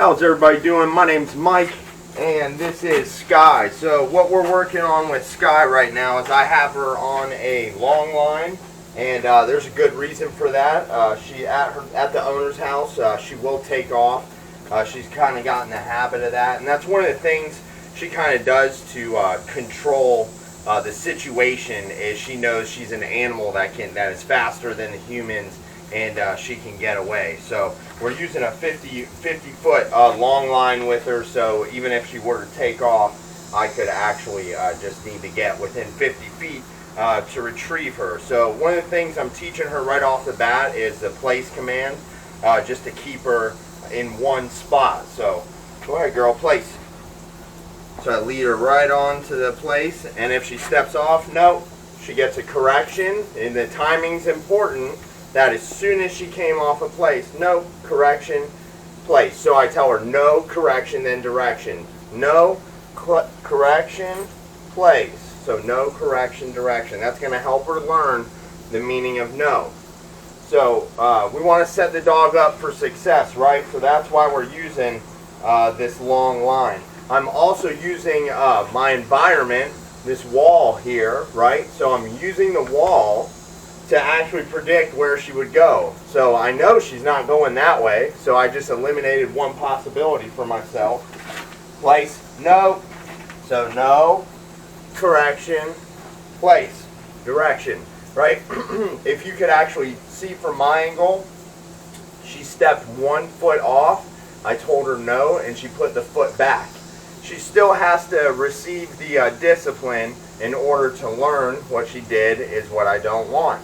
How's everybody doing? My name's Mike and this is Sky. So what we're working on with Sky right now is I have her on a long line, and there's a good reason for that. She at the owner's house, she will take off. She's kind of gotten the habit of that, and that's one of the things she kind of does to control the situation. Is she knows she's an animal that is faster than the humans, and she can get away. So we're using a 50 foot long line with her, so even if she were to take off, I could actually just need to get within 50 feet to retrieve her. So one of the things I'm teaching her right off the bat is the place command, just to keep her in one spot. So go ahead, girl, place. So I lead her right on to the place, and if she steps off, no, she gets a correction, and the timing's important. That as soon as she came off a place, no, correction, place. So I tell her no, correction, then direction. No, correction, place. So no, correction, direction. That's going to help her learn the meaning of no. So we want to set the dog up for success, right? So that's why we're using this long line. I'm also using my environment, this wall here, right? So I'm using the wall to actually predict where she would go. So I know she's not going that way, so I just eliminated one possibility for myself. Place, no. So no, correction, place, direction, right? If you could actually see from my angle, she stepped 1 foot off. I told her no, and she put the foot back. She still has to receive the discipline in order to learn. What she did is what I don't want.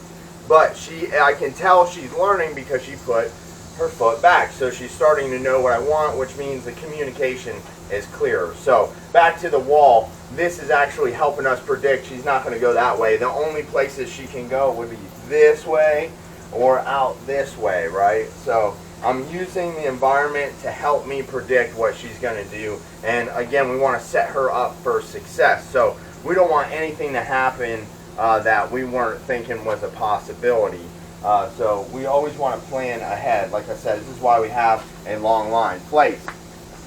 But I can tell she's learning because she put her foot back. So she's starting to know what I want, which means the communication is clearer. So back to the wall. This is actually helping us predict she's not going to go that way. The only places she can go would be this way or out this way, right? So I'm using the environment to help me predict what she's going to do. And again, we want to set her up for success. So we don't want anything to happen that we weren't thinking was a possibility. So we always want to plan ahead. Like I said, this is why we have a long line. Place.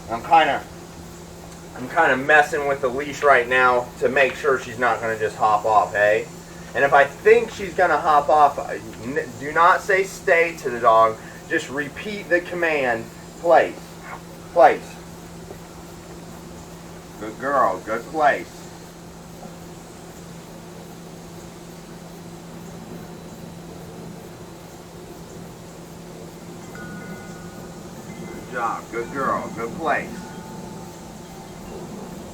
I'm kind of messing with the leash right now to make sure she's not going to just hop off, hey? And if I think she's going to hop off, do not say stay to the dog. Just repeat the command, place. Place. Good girl, good place. Good job, good girl, good place.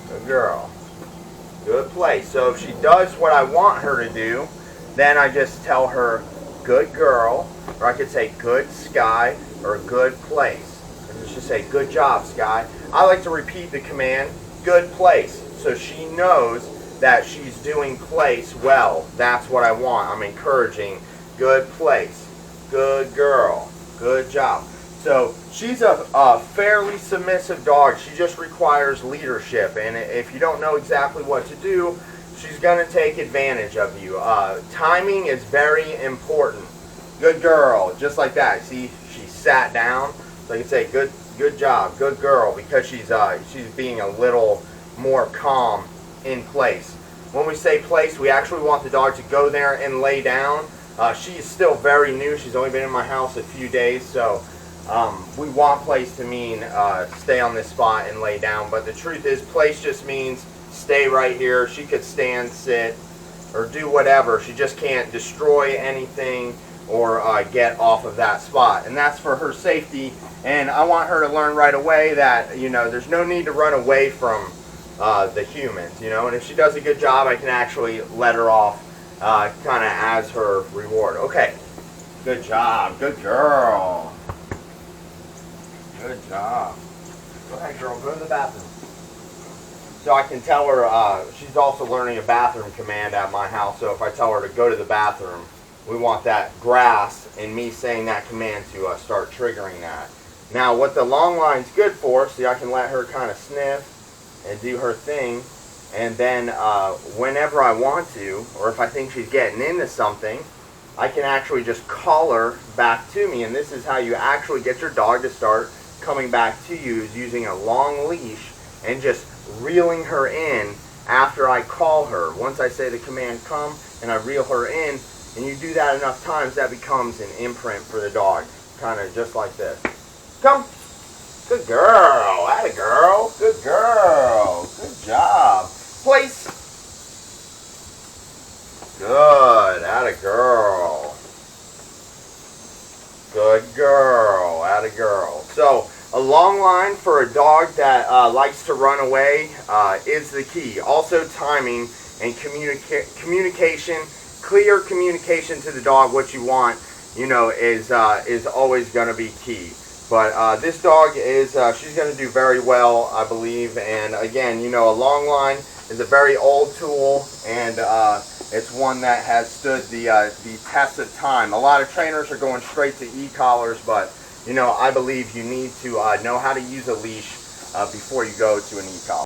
Good girl, good place. So if she does what I want her to do, then I just tell her, good girl, or I could say good Sky, or good place. And let's just say good job, Sky. I like to repeat the command, good place, so she knows that she's doing place well. That's what I want. I'm encouraging good place, good girl, good job. So she's a fairly submissive dog. She just requires leadership, and if you don't know exactly what to do, she's going to take advantage of you. Timing is very important. Good girl, just like that. See, she sat down. So I can say good job, good girl, because she's being a little more calm in place. When we say place, we actually want the dog to go there and lay down. She's still very new. She's only been in my house a few days, so we want place to mean stay on this spot and lay down. But the truth is, place just means stay right here. She could stand, sit, or do whatever. She just can't destroy anything or get off of that spot. And that's for her safety. And I want her to learn right away that, you know, there's no need to run away from the humans, you know. And if she does a good job, I can actually let her off kind of as her reward. Okay, good job, good girl. Good job. Go ahead, girl, go to the bathroom. So I can tell her, she's also learning a bathroom command at my house, so if I tell her to go to the bathroom, we want that grass and me saying that command to start triggering that. Now what the long line's good for, see, I can let her kind of sniff and do her thing, and then whenever I want to, or if I think she's getting into something, I can actually just call her back to me, and this is how you actually get your dog to start coming back to you is using a long leash and just reeling her in after I call her. Once I say the command come and I reel her in, and you do that enough times, that becomes an imprint for the dog. Kind of just like this. Come. Good girl. Atta girl. Good girl. Good job. Place. Good. Atta girl. Good girl. Atta girl. So, a long line for a dog that likes to run away is the key. Also, timing and communication. Clear communication to the dog what you want, you know, is always going to be key. But this dog is, she's going to do very well, I believe. And again, you know, a long line is a very old tool, and it's one that has stood the test of time. A lot of trainers are going straight to e-collars, but you know, I believe you need to know how to use a leash before you go to an e-collar.